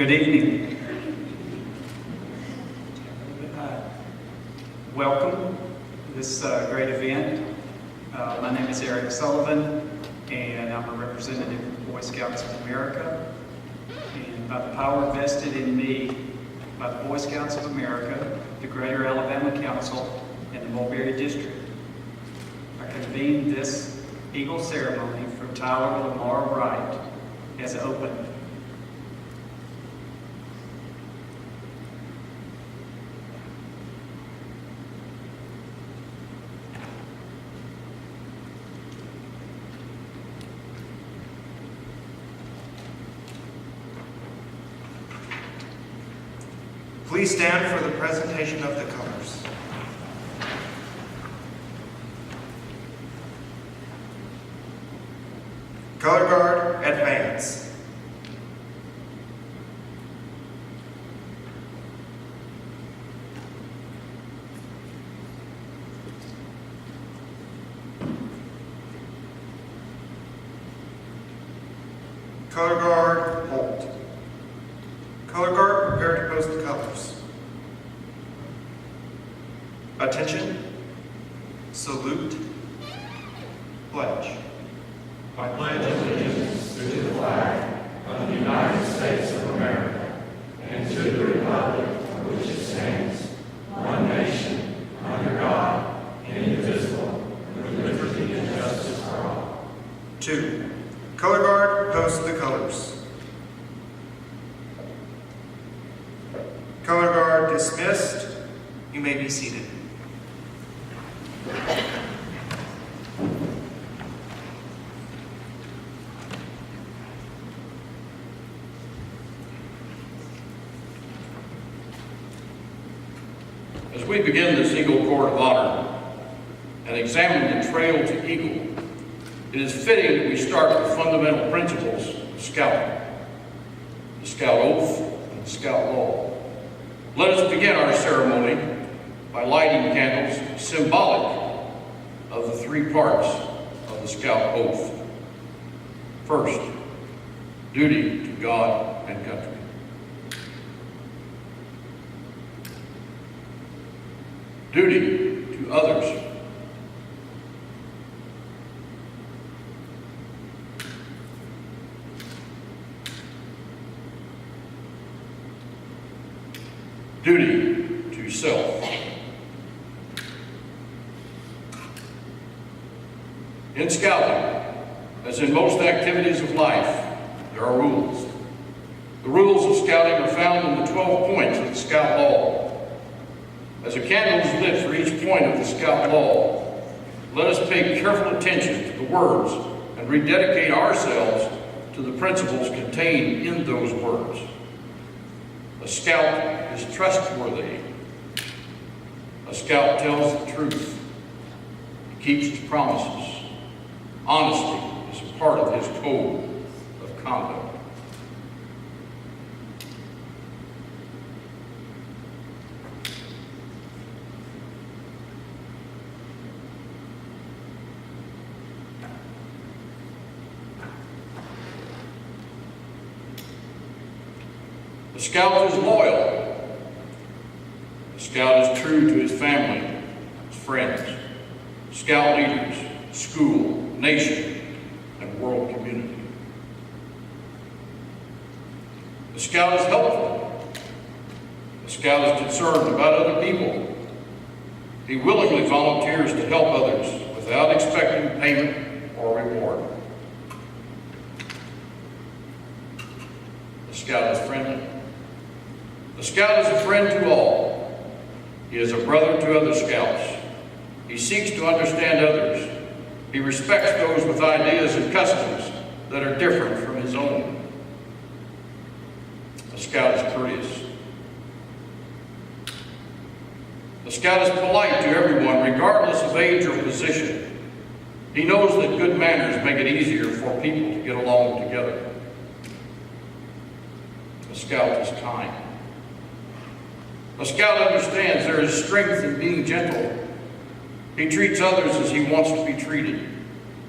Good evening. Welcome to this great event. My name is Eric Sullivan, and I'm a representative of the Boy Scouts of America. And by the power vested in me by the Boy Scouts of America, the Greater Alabama Council, and the Mulberry District, I convene this Eagle ceremony for Tyler Lamar Wright as open. Please stand for the presentation of the colors. Color Guard, advance. Color Guard, halt. Color Guard, prepare to post the colors. Attention, salute, pledge. I pledge allegiance to the flag of the United States of America and to the republic for which it stands, one nation, under God, indivisible, with liberty and justice for all. 2. Color Guard, post the colors. Color Guard dismissed. You may be seated. As we begin this Eagle Court of Honor and examine the trail to Eagle, it is fitting that we start with fundamental principles of scouting, the Scout Oath and the Scout Law. Let us begin our ceremony by lighting candles symbolic of the three parts of the Scout Oath. First, duty to God and country. Duty to others. Duty to self. In scouting, as in most activities of life, there are rules. The rules of scouting are found in the 12 points of the Scout Law. As a candle is lit for each point of the Scout Law, let us pay careful attention to the words and rededicate ourselves to the principles contained in those words. A scout is trustworthy. A scout tells the truth. He keeps his promises. Honesty is a part of his code of conduct. The scout is loyal. The scout is true to his family, his friends, scout leaders, school, nation, and world community. The scout is helpful. The scout is concerned about other people. He willingly volunteers to help others without expecting payment or reward. The scout is friendly. The scout is a friend to all. He is a brother to other scouts. He seeks to understand others. He respects those with ideas and customs that are different from his own. The scout is courteous. The scout is polite to everyone, regardless of age or position. He knows that good manners make it easier for people to get along together. The scout is kind. A scout understands there is strength in being gentle. He treats others as he wants to be treated.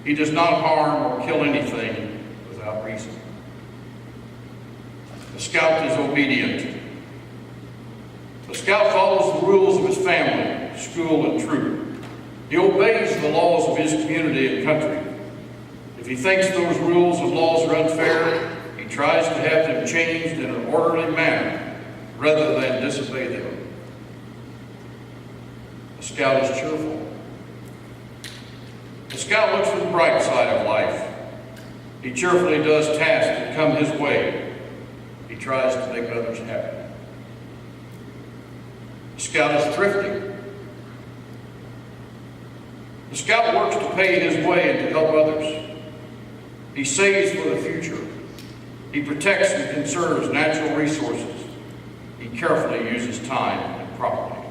He does not harm or kill anything without reason. The Scout is obedient. A Scout follows the rules of his family, school, and troop. He obeys the laws of his community and country. If he thinks those rules and laws are unfair, he tries to have them changed in an orderly manner rather than disobey them. A Scout is cheerful. A Scout looks for the bright side of life. He cheerfully does tasks that come his way. He tries to make others happy. A Scout is thrifty. The Scout works to pay his way and to help others. He saves for the future. He protects and conserves natural resources. He carefully uses time and property.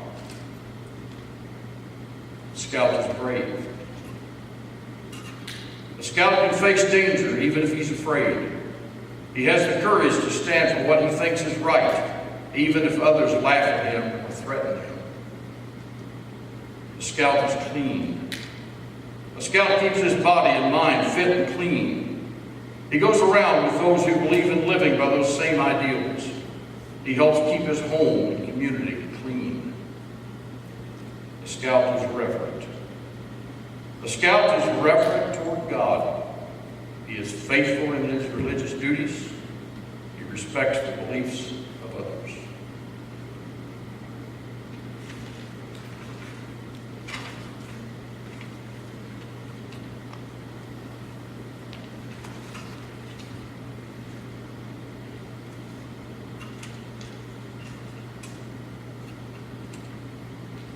The Scout is brave. The Scout can face danger even if he's afraid. He has the courage to stand for what he thinks is right, even if others laugh at him or threaten him. The Scout is clean. A Scout keeps his body and mind fit and clean. He goes around with those who believe in living by those same ideals. He helps keep his home and community clean. The Scout is reverent. The Scout is reverent toward God. He is faithful in his religious duties. He respects the beliefs of others.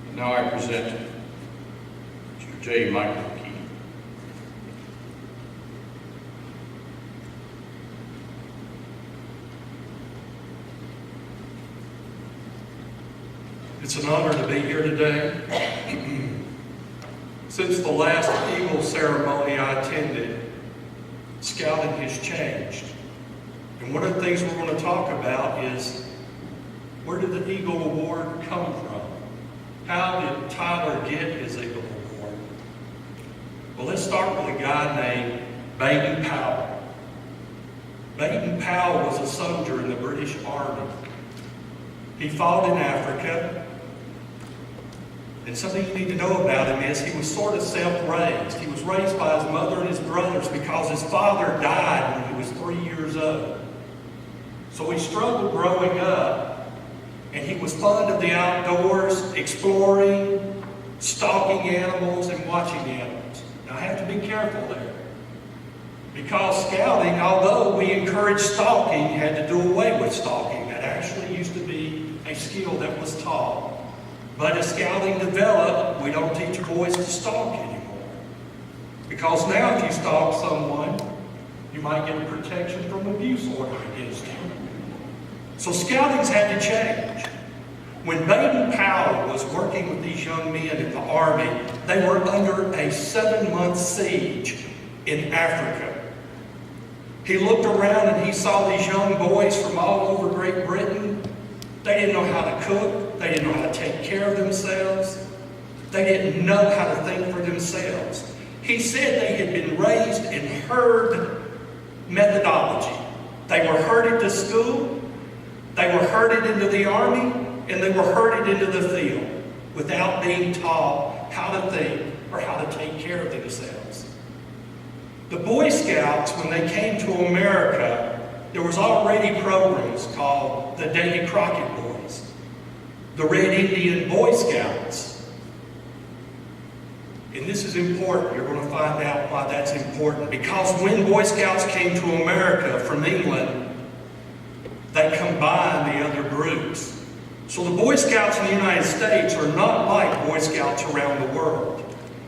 And now I present Mr. J. Michael Key. It's an honor to be here today. Since the last Eagle ceremony I attended, Scouting has changed. And one of the things we're going to talk about is, where did the Eagle Award come from? How did Tyler get his Eagle Award? Well, let's start with a guy named Baden Powell. Baden Powell was a soldier in the British Army. He fought in Africa. And something you need to know about him is he was sort of self-raised. He was raised by his mother and his brothers because his father died when he was 3 years old. So he struggled growing up, and he was fond of the outdoors, exploring, stalking animals, and watching animals. Now I have to be careful there, because scouting, although we encourage stalking, had to do away with stalking. That actually used to be a skill that was taught. But as scouting developed, we don't teach boys to stalk anymore. Because now if you stalk someone, you might get a protection from abuse order against you. So scouting's had to change. When Baden Powell was working with these young men in the Army, they were under a 7-month siege in Africa. He looked around and he saw these young boys from all over Great Britain. They didn't know how to cook. They didn't know how to take care of themselves. They didn't know how to think for themselves. He said they had been raised in herd methodology. They were herded to school, they were herded into the Army, and they were herded into the field without being taught how to think or how to take care of themselves. The Boy Scouts, when they came to America, there was already programs called the Davy Crockett Boys, the Red Indian Boy Scouts. And this is important. You're going to find out why that's important. Because when Boy Scouts came to America from England, they combined the other groups. So the Boy Scouts in the United States are not like Boy Scouts around the world.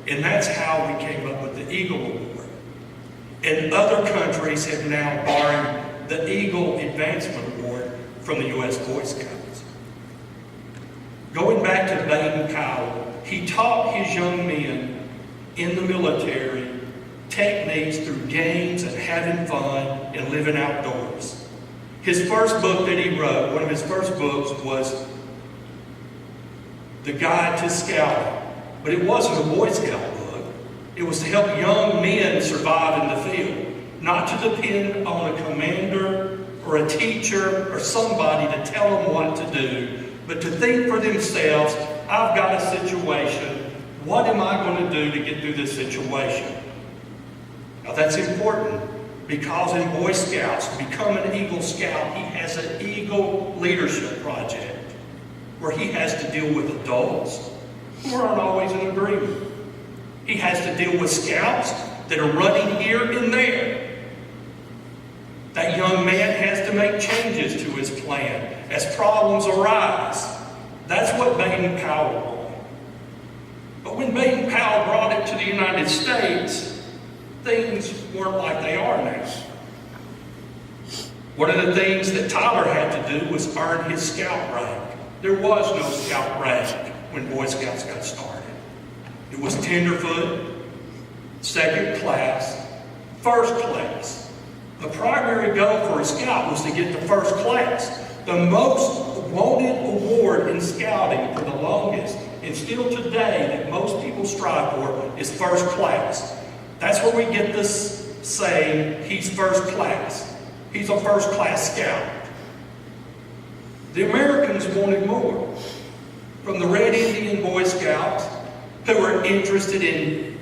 And that's how we came up with the Eagle Award. And other countries have now borrowed the Eagle Advancement Award from the U.S. Boy Scouts. Going back to Baden Powell, he taught his young men in the military techniques through games and having fun and living outdoors. His first book that he wrote, one of his first books, was The Guide to Scouting. But it wasn't a Boy Scout book. It was to help young men survive in the field, not to depend on a commander or a teacher or somebody to tell them what to do, but to think for themselves, I've got a situation. What am I going to do to get through this situation? Now that's important because in Boy Scouts, to become an Eagle Scout, he has an Eagle Leadership Project where he has to deal with adults who aren't always in agreement. He has to deal with scouts that are running here and there. That young man has to make changes to his plan as problems arise. That's what Baden-Powell brought. But when Baden-Powell brought it to the United States, things weren't like they are now. One of the things that Tyler had to do was earn his scout rank. There was no scout rank when Boy Scouts got started. It was tenderfoot, second class, first class. The primary goal for a scout was to get to first class. The most wanted award in scouting for the longest, and still today that most people strive for, is first class. That's where we get this saying, he's first class. He's a first class scout. The Americans wanted more. From the Red Indian Boy Scouts, who were interested in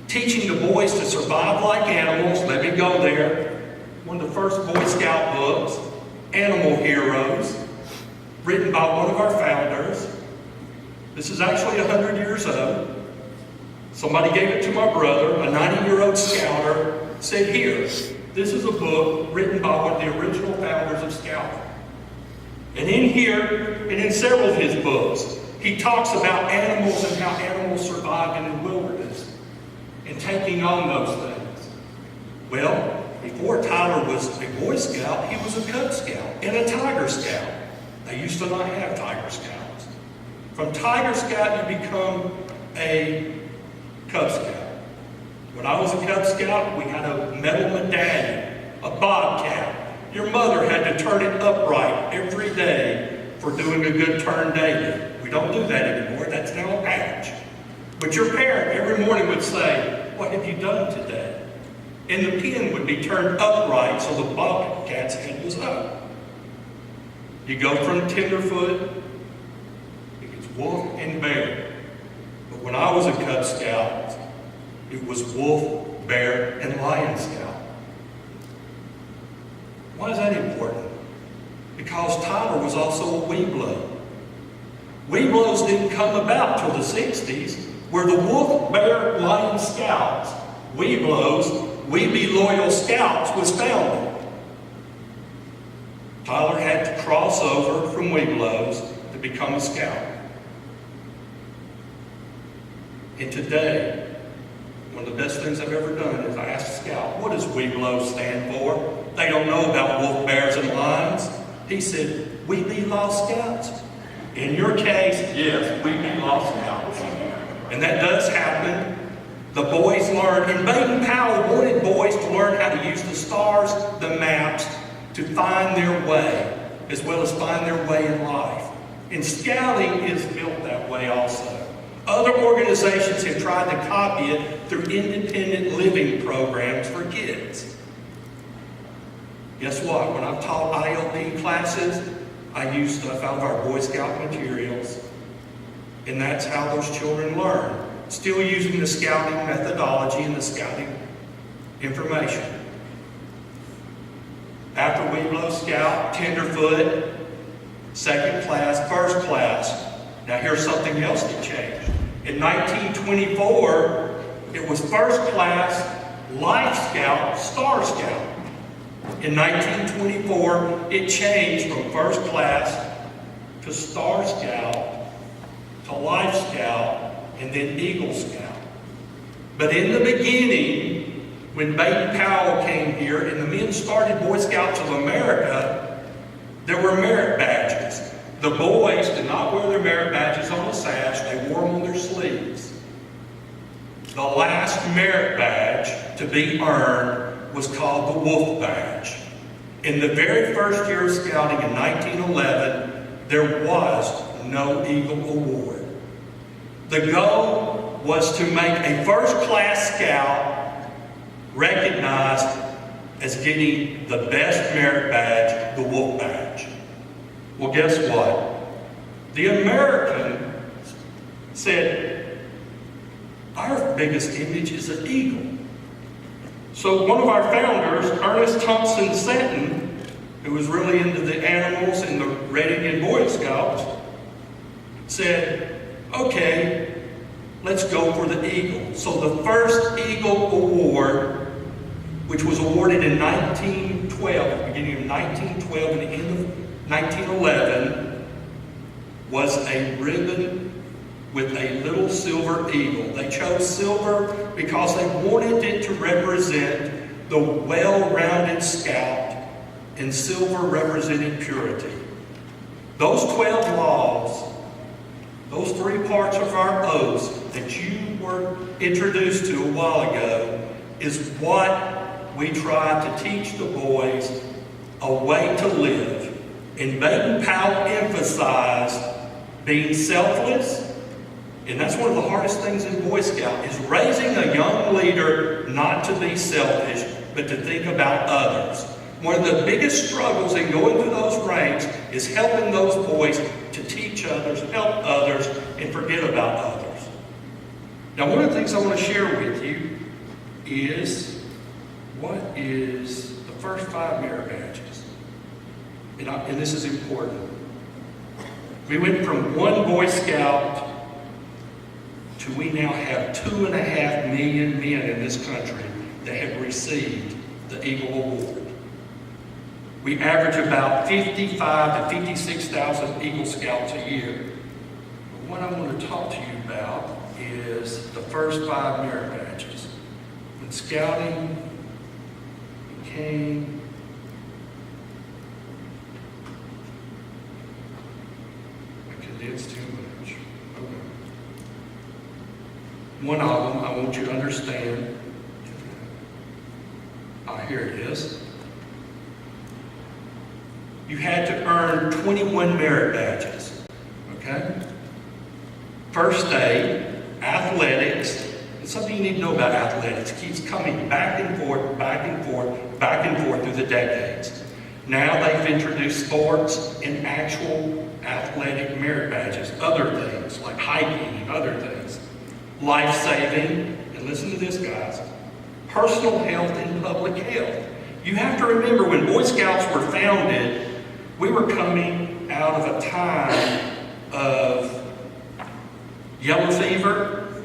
teaching the boys to survive like animals. Let me go there. One of the first Boy Scout books, Animal Heroes, written by one of our founders. This is actually 100 years old. Somebody gave it to my brother, a 90-year-old scouter, said, here, this is a book written by one of the original founders of Scouting. And in here, and in several of his books, he talks about animals and how animals survived in the wilderness and taking on those things. Well, before Tyler was a Boy Scout, he was a Cub Scout and a Tiger Scout. They used to not have Tiger Scouts. From Tiger Scout, you become a Cub Scout. When I was a Cub Scout, we had a metal medallion, a bobcat. Your mother had to turn it upright every day for doing a good turn daily. We don't do that anymore. That's now a badge. But your parent every morning would say, what have you done today? And the pin would be turned upright so the bobcat's head was up. You go from tenderfoot, it's wolf and bear. But when I was a Cub Scout, it was wolf, bear, and lion scout. Why is that important? Because Tyler was also a Webelo. Webelos didn't come about till the 60s, where the wolf, bear, lion scouts, Webelos, We Be Loyal Scouts, was founded. Tyler had to cross over from Webelos to become a scout. And today, one of the best things I've ever done is I asked a scout, what does Webelo stand for? They don't know about wolf, bears, and lions. He said, We Be Lost Scouts. In your case, yes, We Be Lost Scouts. And that does happen. The boys learn, and Baden-Powell wanted boys to learn how to use the stars, the maps, to find their way, as well as find their way in life. And scouting is built that way also. Other organizations have tried to copy it through independent living programs for kids. Guess what? When I've taught ILP classes, I use stuff out of our Boy Scout materials, and that's how those children learn. Still using the scouting methodology and the scouting information. After Webelo Scout, tenderfoot, second class, first class. Now here's something else that changed. In 1924, it was first class, Life Scout, Star Scout. In 1924, it changed from first class to Star Scout to Life Scout and then Eagle Scout. But in the beginning, when Baden-Powell came here and the men started Boy Scouts of America, there were merit badges. The boys did not wear their merit badges on the sash, they wore them on their sleeves. The last merit badge to be earned was called the Wolf Badge. In the very first year of scouting in 1911, there was no Eagle Award. The goal was to make a first-class scout recognized as getting the best merit badge, the Wolf Badge. Well, guess what? The American said, our biggest image is an eagle. So one of our founders, Ernest Thompson Seton, who was really into the animals in the Red Indian Boy Scouts, said, okay, let's go for the eagle. So the first Eagle Award, which was awarded in 1912, beginning of 1912 and the end of 1911, was a ribbon with a little silver eagle. They chose silver because they wanted it to represent the well-rounded scout, and silver represented purity. Those 12 laws, those 3 parts of our oaths that you were introduced to a while ago, is what we try to teach the boys a way to live. And Baden-Powell emphasized being selfless, and that's one of the hardest things in Boy Scout, is raising a young leader not to be selfish, but to think about others. One of the biggest struggles in going through those ranks is helping those boys to teach others, help others, and forget about others. Now, one of the things I want to share with you is what is the first 5 merit badges. And this is important. We went from 1 Boy Scout to we now have 2.5 million men in this country that have received the Eagle Award. We average about 55 to 56,000 Eagle Scouts a year. But what I want to talk to you about is the first 5 merit badges. When Scouting became it's too much. Okay. One of them, I want you to understand. Here it is. You had to earn 21 merit badges. Okay? First aid, athletics. And something you need to know about athletics. It keeps coming back and forth, back and forth, back and forth through the decades. Now they've introduced sports and actual athletic merit badges, other things like hiking and other things. Life-saving, and listen to this, guys, personal health and public health. You have to remember when Boy Scouts were founded, we were coming out of a time of yellow fever,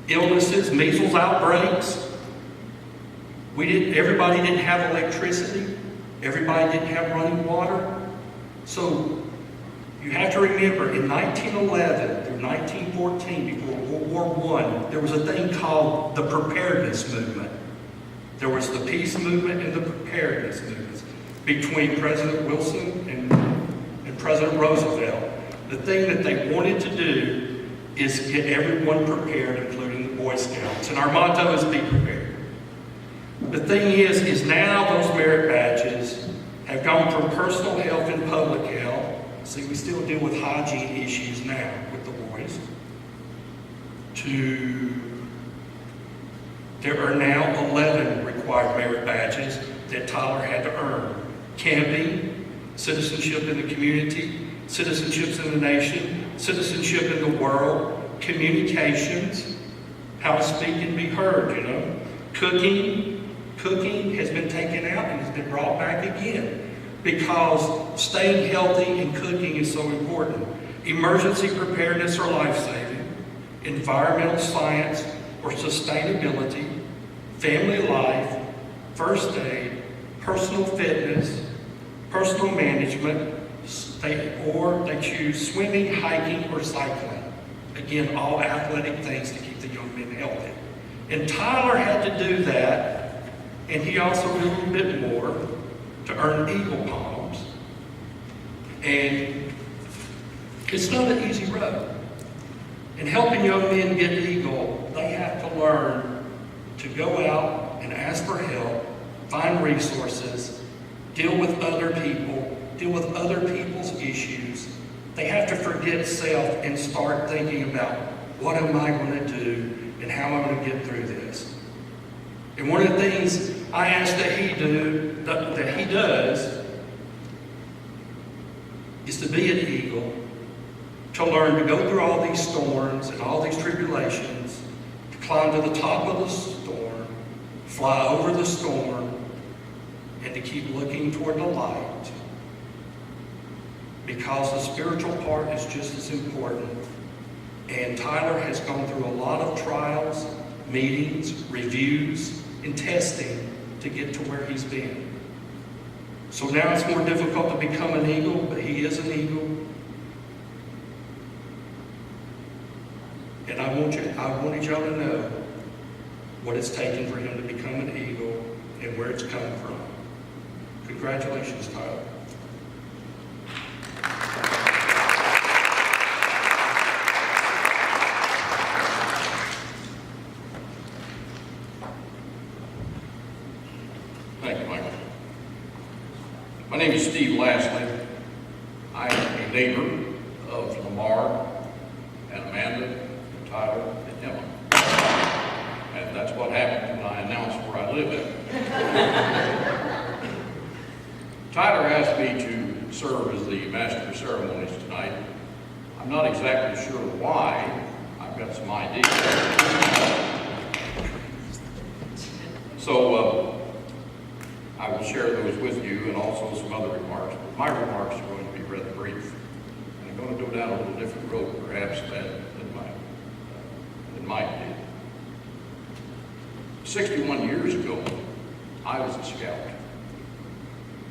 illnesses, measles outbreaks. Everybody didn't have electricity. Everybody didn't have running water. So you have to remember, in 1911 through 1914, before World War I, there was a thing called the preparedness movement. There was the peace movement and the preparedness movements between President Wilson and President Roosevelt. The thing that they wanted to do is get everyone prepared, including the Boy Scouts. And our motto is be prepared. The thing is now those merit badges have gone from personal health and public health. See, we still deal with hygiene issues now with the boys. There are now 11 required merit badges that Tyler had to earn. Camping, citizenship in the community, citizenships in the nation, citizenship in the world, communications, how to speak and be heard, Cooking has been taken out and has been brought back again because staying healthy and cooking is so important. Emergency preparedness or life-saving, environmental science or sustainability, family life, first aid, personal fitness, personal management, they choose swimming, hiking, or cycling. Again, all athletic things to keep the young men healthy. And Tyler had to do that. And he also did a little bit more to earn Eagle Palms. And it's not an easy road. In helping young men get Eagle, they have to learn to go out and ask for help, find resources, deal with other people, deal with other people's issues. They have to forget self and start thinking about what am I going to do and how am I going to get through this. And one of the things I ask that he does is to be an eagle, to learn to go through all these storms and all these tribulations, to climb to the top of the storm, fly over the storm, and to keep looking toward the light. Because the spiritual part is just as important. And Tyler has gone through a lot of trials, meetings, reviews, and testing to get to where he's been. So now it's more difficult to become an eagle, but he is an eagle. And I wanted y'all to know what it's taken for him to become an eagle and where it's come from. Congratulations, Tyler. Thank you, Michael. My name is Steve Lashley. I am a neighbor of Lamar and Amanda, and Tyler, and Emma. And that's what happened when I announced where I live at. Tyler asked me to serve as the Master of Ceremonies tonight. I'm not exactly sure why. I've got some ideas. So, I will share those with you and also some other remarks. But my remarks are going to be rather brief. And I'm going to go down a little different road, perhaps, than Mike did. 61 years ago, I was a scout.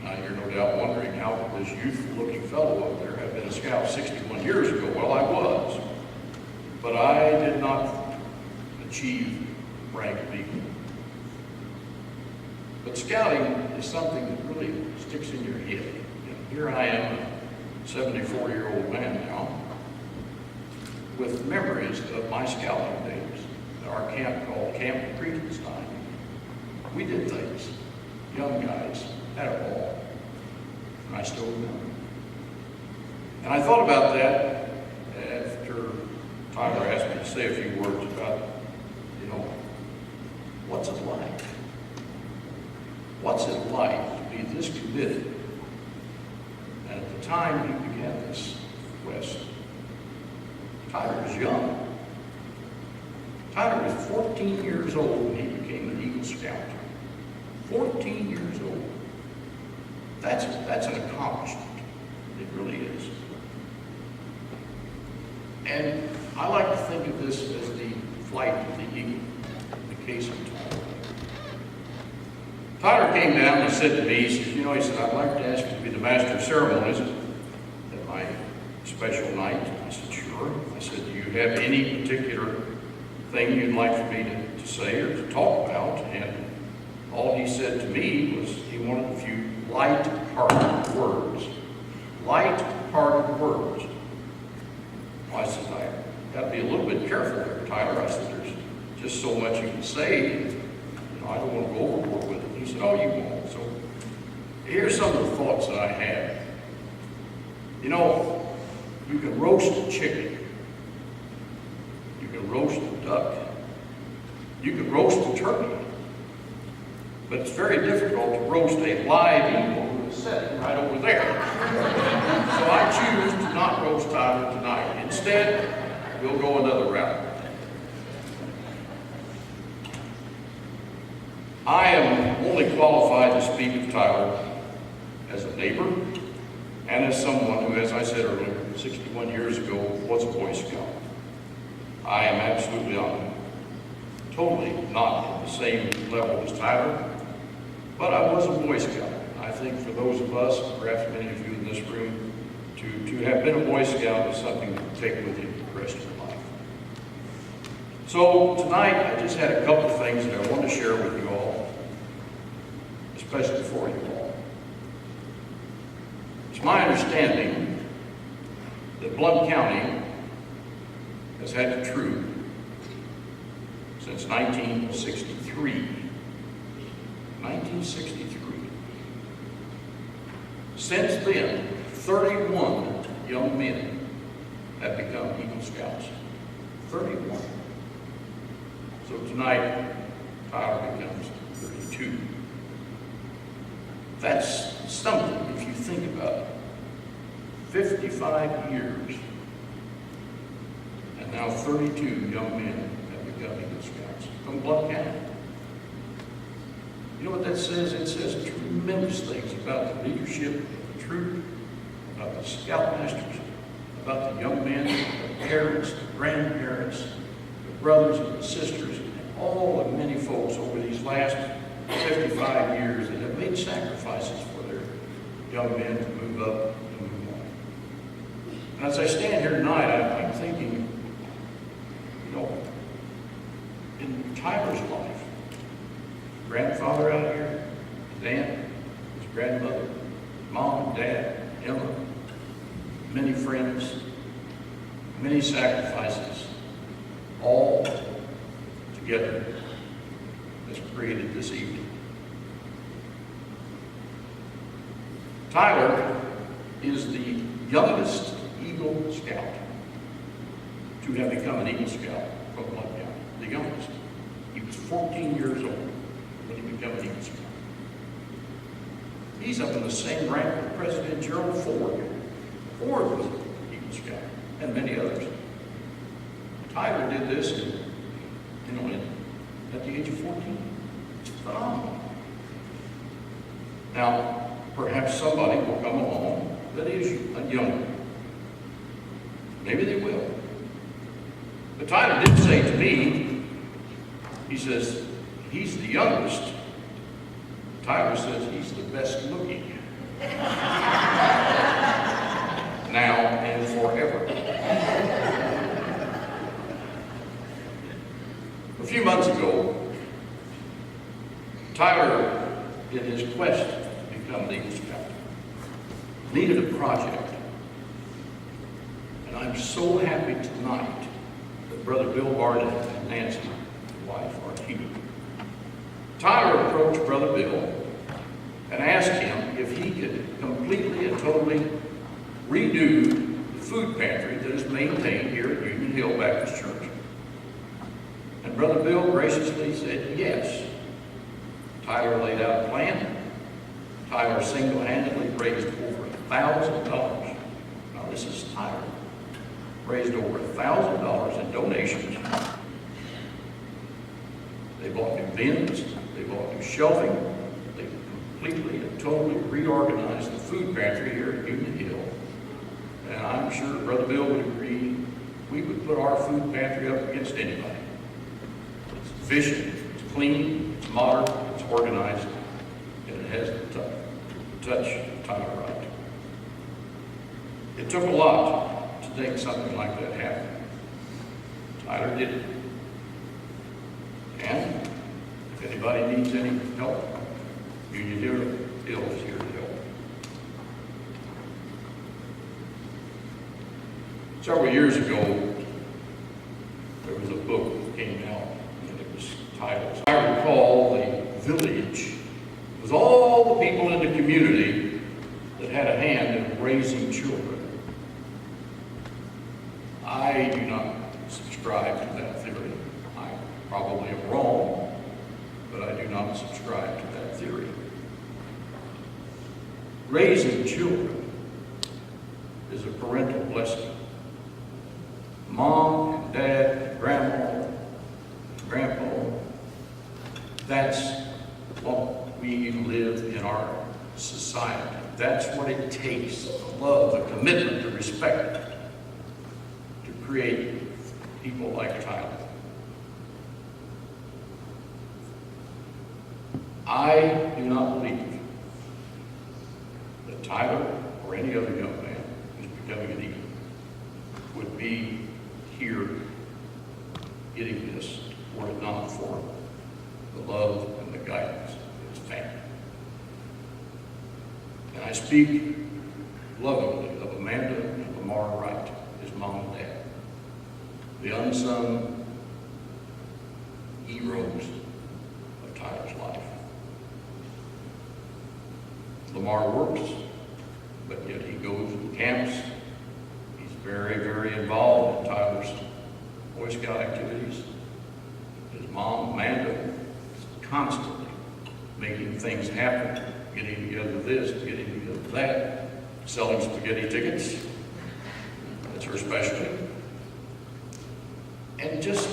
Now, you're no doubt wondering how could this youthful-looking fellow up there have been a scout 61 years ago? Well, I was. But I did not achieve rank of eagle. But scouting is something that really sticks in your head. And here I am, a 74-year-old man now, with memories of my scouting days at our camp called Camp Cretenstein. We did things. Young guys had a ball. And I still remember. And I thought about that after Tyler asked me to say a few words about, what's it like? What's it like to be this committed? And at the time he began this quest, Tyler was young. Tyler was 14 years old when he became an Eagle Scout. 14 years old. That's an accomplishment. It really is. And I like to think of this as the flight of the eagle, in the case of Tyler. Tyler came down and he said to me, he said, I'd like to ask you to be the Master of Ceremonies at my special night. I said, sure. I said, do you have any particular thing you'd like for me to say or to talk about? And all he said to me was he wanted a few light-hearted words. Light-hearted words. Well, I said, I've got to be a little bit careful there, Tyler. I said, there's just so much you can say. I don't want to go overboard with it. He said, oh, you won't. So here's some of the thoughts that I had. You can roast a chicken. You can roast a duck. You can roast a turkey. But it's very difficult to roast a live eagle who is sitting right over there. So I choose to not roast Tyler tonight. Instead, we'll go another route. I am only qualified to speak of Tyler as a neighbor and as someone who, as I said earlier, 61 years ago was a Boy Scout. I am absolutely totally not at the same level as Tyler, but I was a Boy Scout. I think for those of us, perhaps many of you in this room, to have been a Boy Scout is something to take with you the rest of your life. So tonight, I just had a couple of things that I want to share with you all, especially for you all. It's my understanding that Blount County has had the troop since 1963. 1963. Since then, 31 young men have become Eagle Scouts. 31. So tonight, Tyler becomes 32. That's something if you think about it. 55 years, and now 32 young men have become Eagle Scouts from Blount County. You know what that says? It says tremendous things about the leadership of the troop, about the scoutmasters, about the young men, the parents, the grandparents, the brothers and the sisters, and all the many folks over these last 55 years that have made sacrifices for their young men to move up and move on. And as I stand here tonight, I'm thinking, you know, in Tyler's life, grandfather out here, his aunt, his grandmother, mom and dad, Emma, many friends, many sacrifices, all together has created this evening. Tyler is the youngest Eagle Scout to have become an Eagle Scout from Blount County, the youngest. He was 14 years old when he became an Eagle Scout. He's up in the same rank with President Gerald Ford. Ford was an Eagle Scout, and many others. Tyler did this, at the age of 14. It's phenomenal. Now, perhaps somebody will come along that is younger. Maybe they will. But Tyler did say to me, he says, he's the youngest. Tyler says he's the best looking. Now and forever. A few months ago, Tyler, in his quest to become an Eagle Scout, needed a project. And I'm so happy tonight that Brother Bill Barden and Nancy, his wife, are here. Tyler approached Brother Bill and asked him if he could completely and totally redo the food pantry that is maintained here at Union Hill Baptist Church. And Brother Bill graciously said yes. Tyler laid out a plan. Tyler single-handedly raised over $1,000. Now this is Tyler. Raised over $1,000 in donations. They bought new bins. They bought new shelving. They completely and totally reorganized the food pantry here at Union Hill. And I'm sure Brother Bill would agree, we would put our food pantry up against anybody. It's efficient, it's clean, it's modern, it's organized, and it has the touch of Tyler Wright. It took a lot to make something like that happen. Tyler did it. And if anybody needs any help, Union Hill is here to help. Several years ago, there was a book that came out, and it was titled, I recall, The Village. It was all the people in the community that had a hand in raising children. I do not subscribe to that theory. I probably am wrong, but I do not subscribe to that theory. Raising children is a parental blessing. Mom and dad, and grandma, grandpa, that's what we live in our society. That's what it takes, the love, the commitment, the respect to create people like Tyler. I do not believe that Tyler or any other young man who's becoming an Eagle would be here getting this were it not for the love and the guidance of his family. And I speak lovingly of Amanda and Lamar Wright, his mom and dad, the unsung heroes of Tyler's life. Lamar works, but yet he goes to camps. He's very, very involved in Tyler's Boy Scout activities. His mom, Amanda, is constantly making things happen, getting together this, getting together that, selling spaghetti tickets. That's her specialty. And just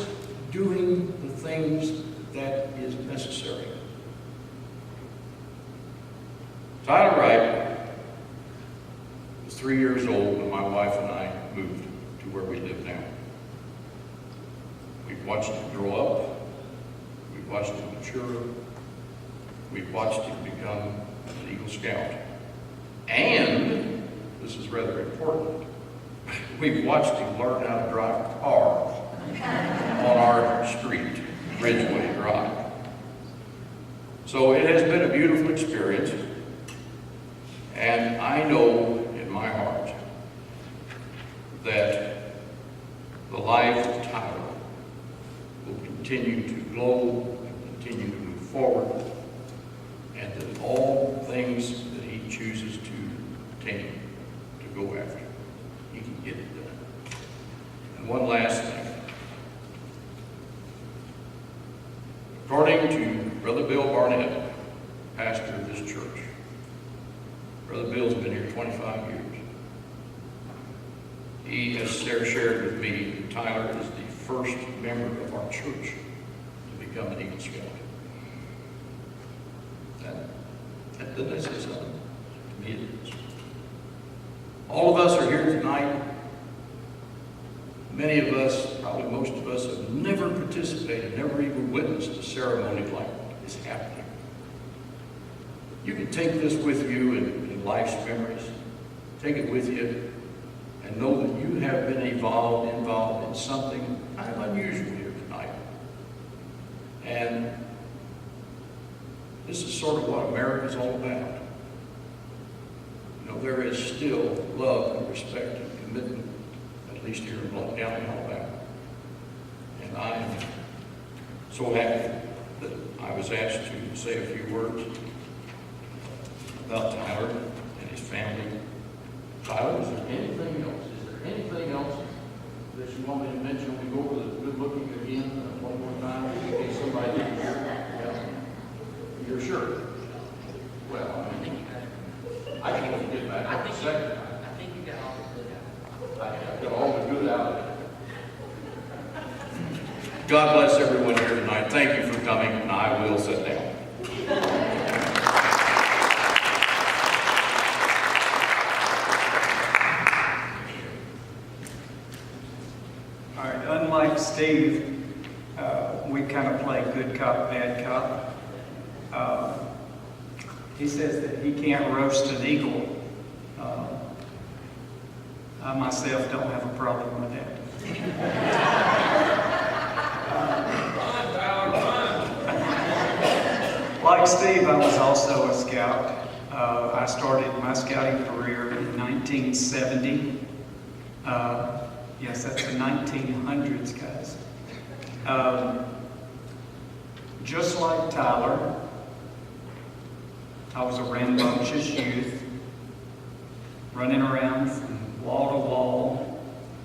doing the things that is necessary. Tyler Wright was 3 years old when my wife and I moved to where we live now. We've watched him grow up. We've watched him mature. We've watched him become an Eagle Scout. And, this is rather important, we've watched him learn how to drive a car on our street, Ridgeway Drive. So it has been a beautiful experience, and I know in my heart that the life of Tyler will continue to glow and continue to move forward, and that all things that he chooses to attain, to go after, he can get it done. And one last thing. According to Brother Bill Barnett, pastor of this church, Brother Bill's been here 25 years. He has shared with me that Tyler is the first member of our church to become an Eagle Scout. That doesn't say something. To me it is. All of us are here tonight. Many of us, probably most of us, have never participated, never even witnessed a ceremony like this happening. You can take this with you in life's memories. Take it with you and know that you have been involved in something kind of unusual here tonight. And this is sort of what America's all about. You know, there is still love and respect and commitment, at least here in Blount County, Alabama. And I am so happy that I was asked to say a few words about Tyler and his family. Tyler, is there anything else? Is there anything else that you want me to mention? We go over the good looking again one more time in case somebody didn't hear. Yeah. You're sure? Well, I can only get back up a second. I think you got all the good out. I got all the good out of it. God bless everyone here tonight. Thank you for coming, and I will sit down. All right, unlike Steve, we kind of play good cop, bad cop. He says that he can't roast an eagle. I myself don't have a problem with that. Like Steve, I was also a scout. I started my scouting career in 1970. Yes, that's the 1900s, guys. Just like Tyler, I was a rambunctious youth, running around from wall to wall,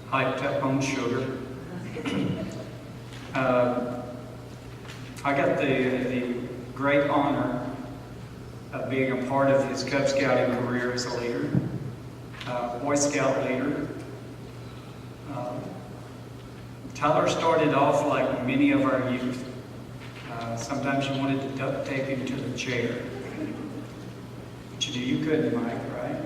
hyped up on sugar. I got the great honor of being a part of his Cub Scouting career as a leader, Boy Scout leader. Tyler started off like many of our youth. Sometimes you wanted to duct tape him to the chair. But you couldn't, Mike, right?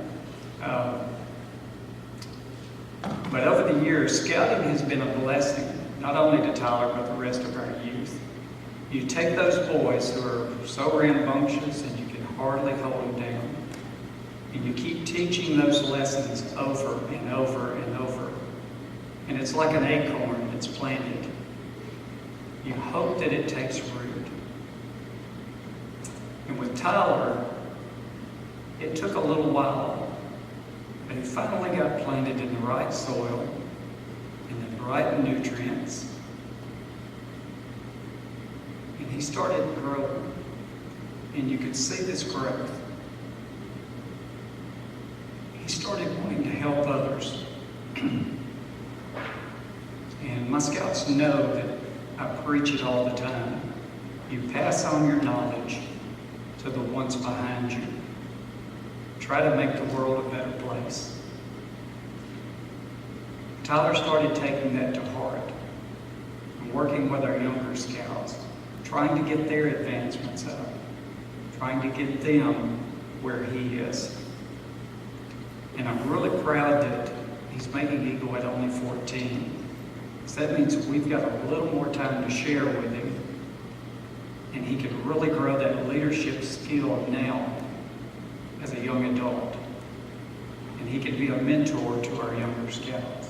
But over the years, scouting has been a blessing, not only to Tyler, but the rest of our youth. You take those boys who are so rambunctious and you can hardly hold them down, and you keep teaching those lessons over and over and over. And it's like an acorn that's planted. You hope that it takes root. And with Tyler, it took a little while, but he finally got planted in the right soil, in the right nutrients, and he started growing. And you could see this growth. He started wanting to help others. And my scouts know that I preach it all the time. You pass on your knowledge to the ones behind you. Try to make the world a better place. Tyler started taking that to heart and working with our younger scouts, trying to get their advancements up, trying to get them where he is. And I'm really proud that he's making Eagle at only 14. So that means we've got a little more time to share with him, and he can really grow that leadership skill now as a young adult. And he can be a mentor to our younger scouts.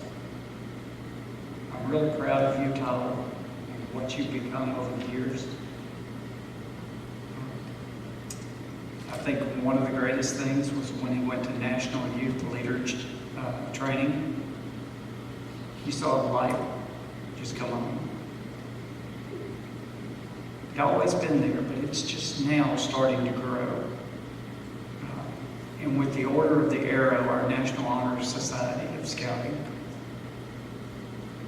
I'm really proud of you, Tyler, and what you've become over the years. I think one of the greatest things was when he went to National Youth Leader Training. You saw a light just come on. It's always been there, but it's just now starting to grow. And with the Order of the Arrow, our National Honor Society of Scouting,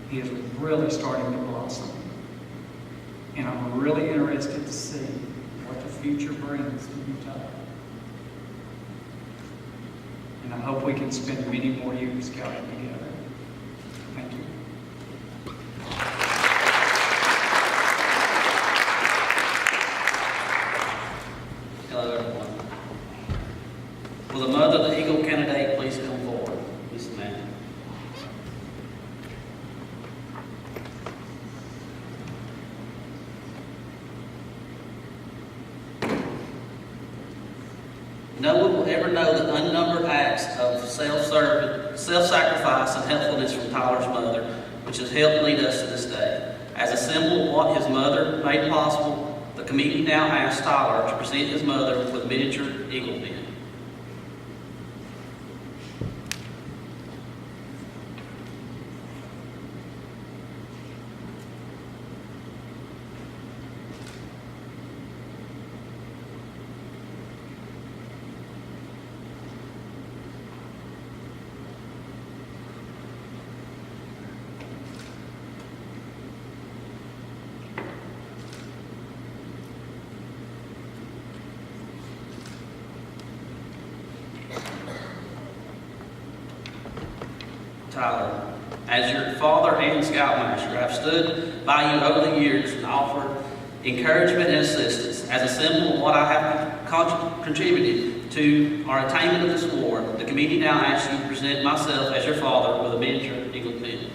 he is really starting to blossom. And I'm really interested to see what the future brings to you, Tyler. And I hope we can spend many more years scouting together. Thank you. Hello, everyone. Will the mother of the Eagle candidate please come forward? Miss Amanda. No one will ever know the unnumbered acts of self-sacrifice and helpfulness from Tyler's mother, which has helped lead us to this day. As a symbol of what his mother made possible, the committee now asks Tyler to present his mother with a miniature eagle pin. Tyler, as your father and scoutmaster, I have stood by you over the years and offered encouragement and assistance. As a symbol of what I have contributed to our attainment of this award, the committee now asks you to present myself as your father with a miniature eagle pin.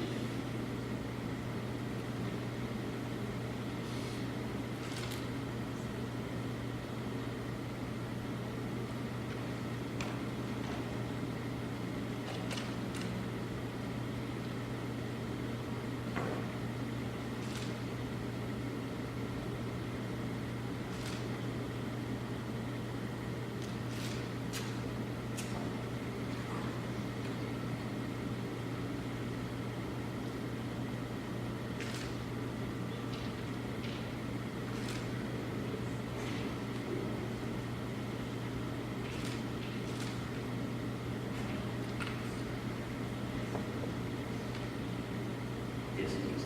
Yes, please.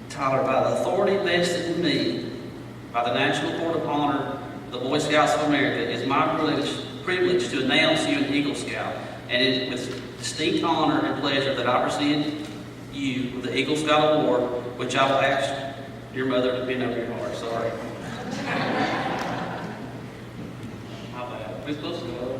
Tyler, by the authority vested in me by the National Court of Honor of the Boy Scouts of America, it is my privilege to announce you an Eagle Scout, and it is with distinct honor and pleasure that I present you with the Eagle Scout Award, which I will ask your mother to bend over your heart. Sorry. My bad. We're supposed to go.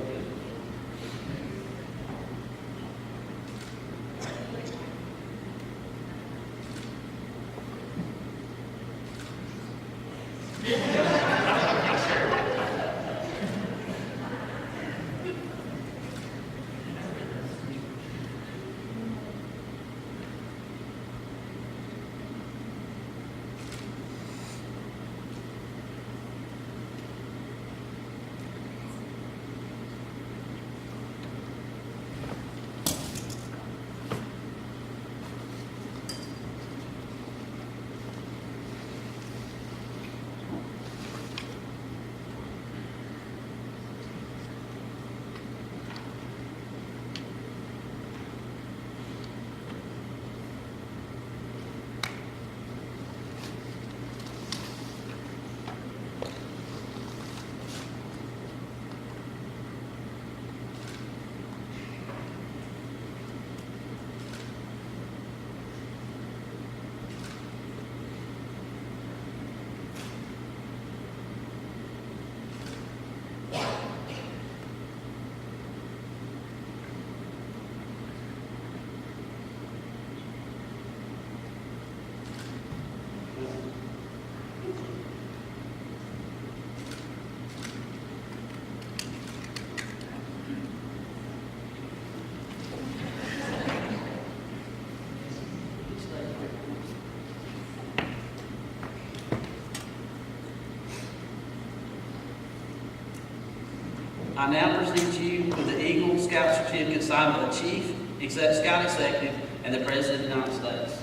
I now present you with the Eagle Scout Certificate signed by the Chief, Scout Executive, and the President of the United States.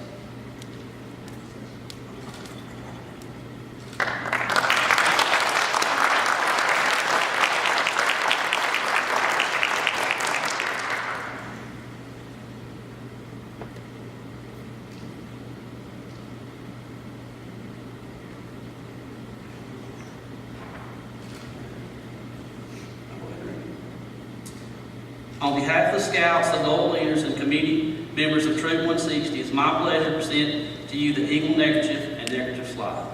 On behalf of the Scouts, the local leaders, and committee members of Troop 160, it's my pleasure to present to you the Eagle Neckerchief and Neckerchief Slide.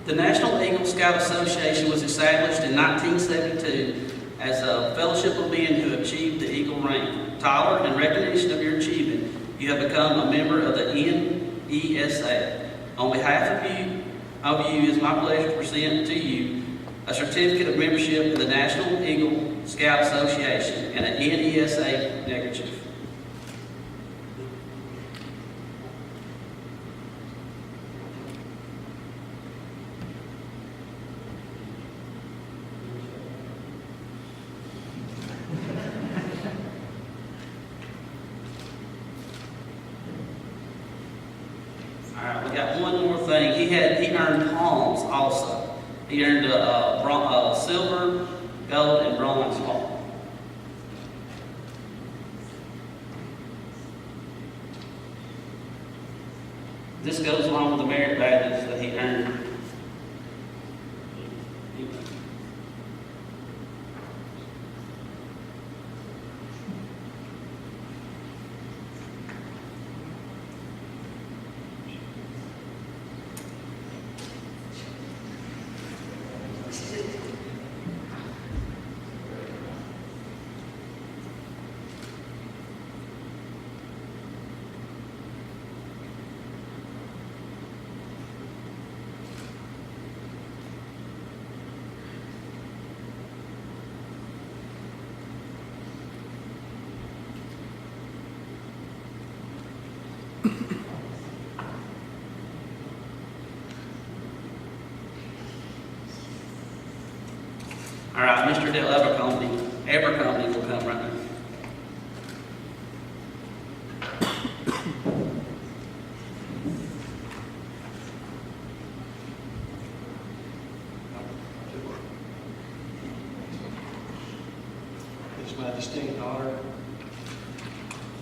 The National Eagle Scout Association was established in 1972 as a fellowship of men who achieved the Eagle rank. Tyler, in recognition of your achievement, you have become a member of the NESA. On behalf of you, it's my pleasure to present to you a certificate of membership in the National Eagle Scout Association and an NESA neckerchief. All right, we got one more thing. He earned palms also. He earned a silver, gold, and bronze palm. This goes along with the merit badges that he earned. All right, Mr. Dale Abercrombie will come right now. It's my distinct honor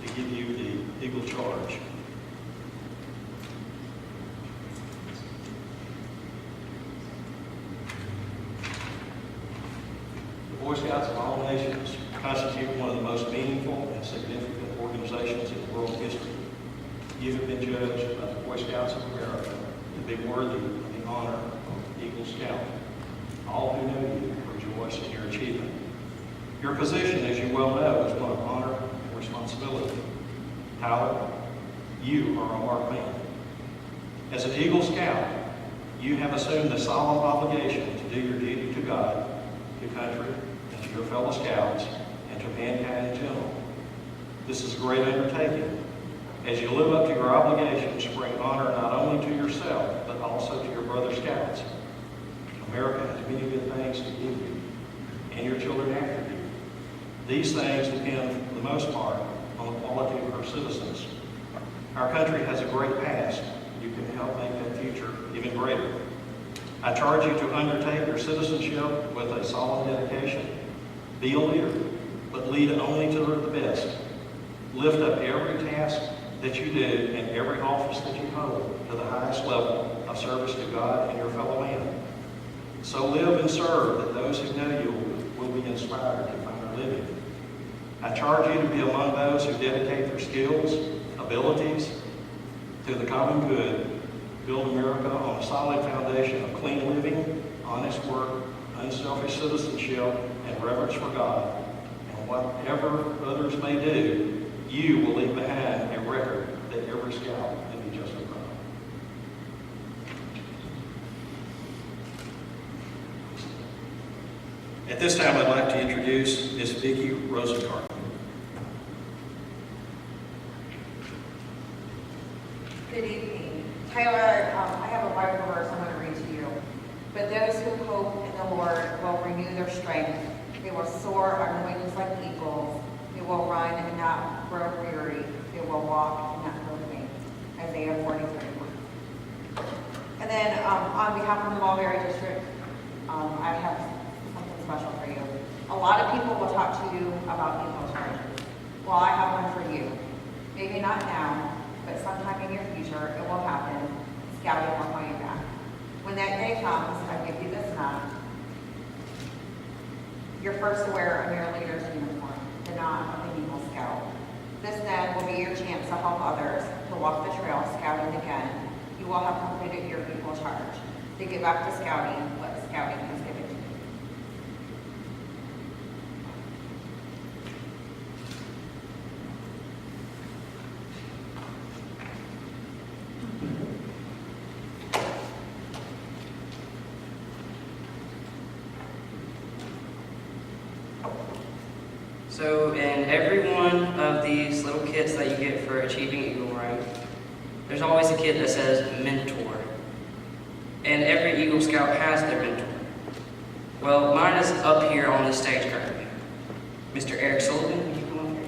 to give you the Eagle Charge. The Boy Scouts of all nations constitute one of the most meaningful and significant organizations in world history. You have been judged by the Boy Scouts of America to be worthy of the honor of Eagle Scout. All who know you rejoice in your achievement. Your position, as you well know, is one of honor and responsibility. Tyler, you are a marked man. As an Eagle Scout, you have assumed the solemn obligation to do your duty to God, to country, and to your fellow Scouts, and to mankind in general. This is a great undertaking. As you live up to your obligations, bring honor not only to yourself, but also to your brother Scouts. America has many good things to give you, and your children after you. These things depend, for the most part, on the quality of our citizens. Our country has a great past. You can help make that future even greater. I charge you to undertake your citizenship with a solemn dedication. Be a leader, but lead only to the best. Lift up every task that you do and every office that you hold to the highest level of service to God and your fellow man. So live and serve that those who know you will be inspired to find a living. I charge you to be among those who dedicate their skills, abilities to the common good, build America on a solid foundation of clean living, honest work, unselfish citizenship, and reverence for God. And whatever others may do, you will leave behind a record that every scout can be justly proud of. At this time, I'd like to introduce Ms. Vicki Rosenkart. Good evening. Tyler, I have a Bible verse I'm going to read to you. But those who hope in the Lord will renew their strength. They will soar on wings like eagles. They will run and not grow weary. They will walk and not grow faint. Isaiah 43. And then on behalf of the Mulberry District, I have something special for you. A lot of people will talk to you about Eagle charges. Well, I have one for you. Maybe not now, but sometime in your future, it will happen. Scouting will call you back. When that day comes, I give you this knot. You're first to wear a mere leader's uniform, the knot of the Eagle Scout. This then will be your chance to help others to walk the trail scouting again. You will have completed your Eagle charge. To get back to scouting what scouting has given to you. So in every one of these little kits that you get for achieving Eagle rank, there's always a kid that says mentor. And every Eagle Scout has their mentor. Well, mine is up here on the stage currently. Mr. Eric Sullivan, will you come up here?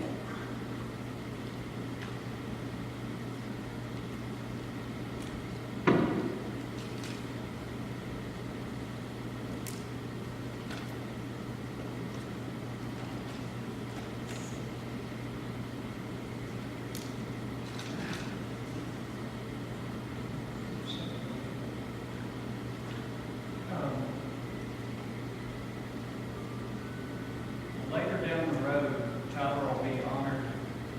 Later down the road, Tyler will be honored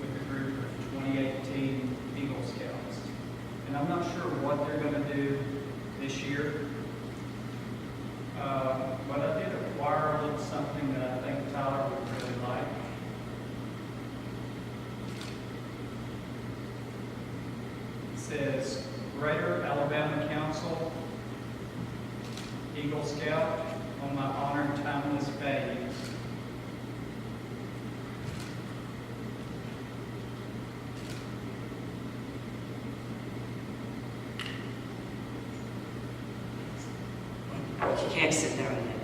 with a group of 2018 Eagle Scouts. And I'm not sure what they're going to do this year. But I did acquire a little something that I think Tyler would really like. It says, Greater Alabama Council, Eagle Scout, on my honored timeless values. You can't sit down yet.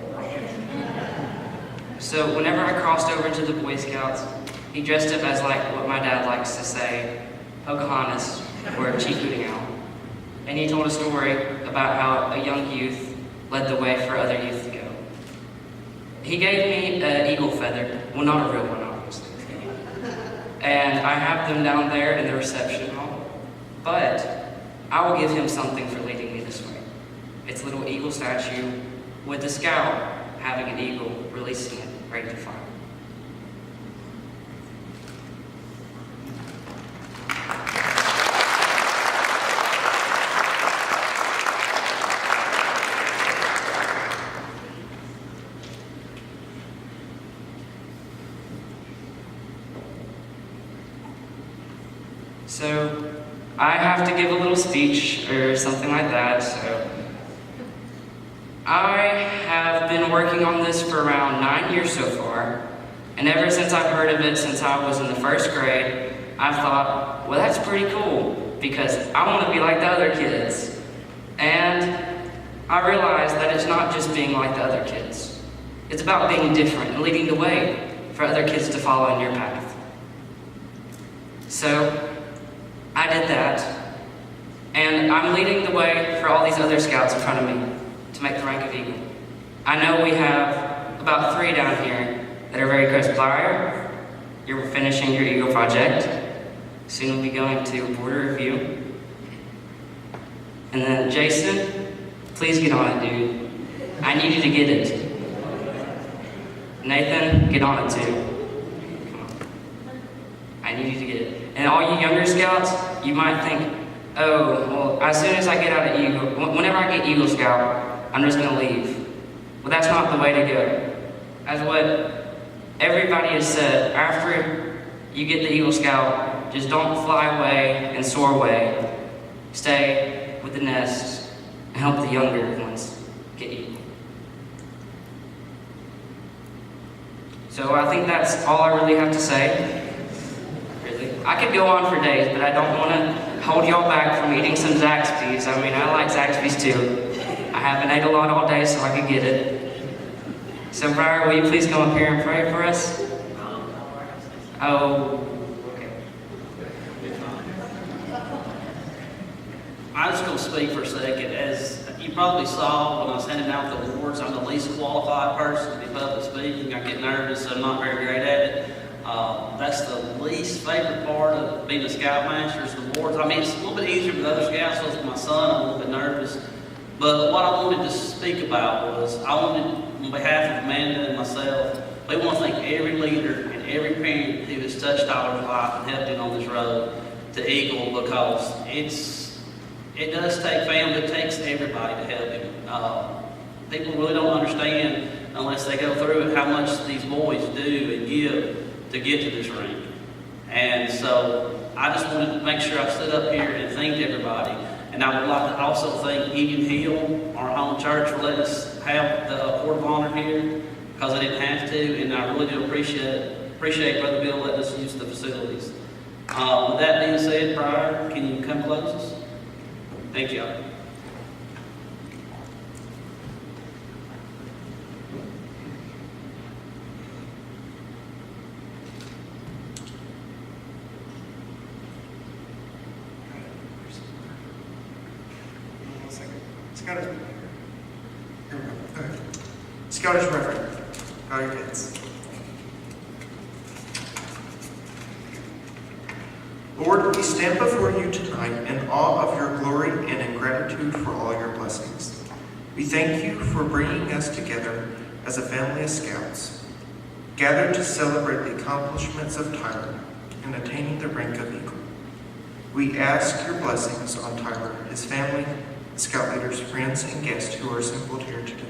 So whenever I crossed over into the Boy Scouts, he dressed up as like what my dad likes to say, Pocahontas, or Chief Hooting Owl. And he told a story about how a young youth led the way for other youth to go. He gave me an eagle feather, well, not a real one, obviously. And I have them down there in the reception hall. But I will give him something for leading me this way. It's a little eagle statue with the scout having an eagle releasing it, ready to fire. So I have to give a little speech or something like that, so I have been working on this for around 9 years so far, and ever since I've heard of it since I was in the first grade, I've thought, well, that's pretty cool, because I want to be like the other kids. And I realized that it's not just being like the other kids. It's about being different and leading the way. for other kids to follow in your path. So I did that, and I'm leading the way for all these other scouts in front of me to make the rank of Eagle. I know we have about 3 down here that are very close. Blair, you're finishing your Eagle project. Soon we'll be going to border review. And then Jason, please get on it, dude. I need you to get it. Nathan, get on it too. Come on. I need you to get it. And all you younger scouts, you might think, oh, well, as soon as I get out of Eagle, whenever I get Eagle Scout, I'm just gonna leave. Well, that's not the way to go. As what everybody has said, after you get the Eagle Scout, just don't fly away and soar away. Stay with the nest and help the younger ones get Eagle. So I think that's all I really have to say. Really. I could go on for days, but I don't want to hold y'all back from eating some Zaxby's. I mean, I like Zaxby's too. I haven't ate a lot all day, so I could get it. So, Briar, will you please come up here and pray for us? Oh, okay. I'm just going to speak for a second. As you probably saw when I was handing out the awards, I'm the least qualified person to be public speaking. I get nervous, I'm not very great at it. That's the least favorite part of being a Scoutmaster is the awards. I mean, it's a little bit easier with other scouts, so with my son, I'm a little bit nervous. But what I wanted to speak about was, I wanted, on behalf of Amanda and myself, we want to thank every leader and every parent who has touched Tyler's life and helped him on this road to Eagle, because it does take family, it takes everybody to help him. People really don't understand, unless they go through it, how much these boys do and give to get to this rank. And so I just wanted to make sure I stood up here and thanked everybody. And I would like to also thank Egan Hill, our home church, for letting us have the Court of Honor here, because I didn't have to, and I really do appreciate Brother Bill letting us use the facilities. With that being said, Briar, can you come close us? Thank you. Scottish Reverend, bow your heads. Lord, we stand before you tonight in awe of your glory and in gratitude for all your blessings. We thank you for bringing us together as a family of scouts, gathered to celebrate the accomplishments of Tyler in attaining the rank of Eagle. We ask your blessings on Tyler, his family, scout leaders, friends, and guests who are assembled here today.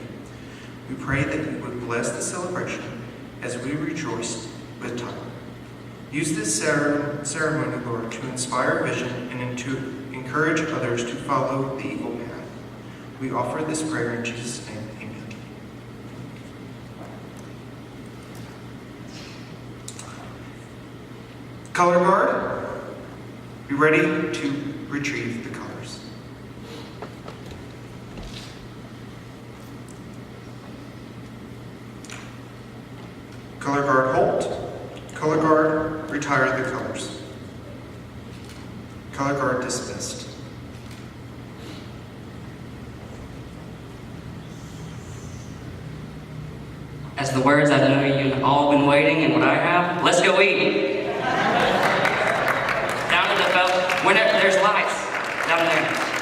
We pray that you would bless the celebration as we rejoice with Tyler. Use this ceremony, Lord, to inspire vision and to encourage others to follow the Eagle path. We offer this prayer in Jesus' name. Amen. Color guard, be ready to retrieve the colors. Color guard halt. Color guard retire the colors. Color guard dismissed. As the words I know you've all been waiting and what I have, let's go eat. Down to the belt. Whenever there's lights down there.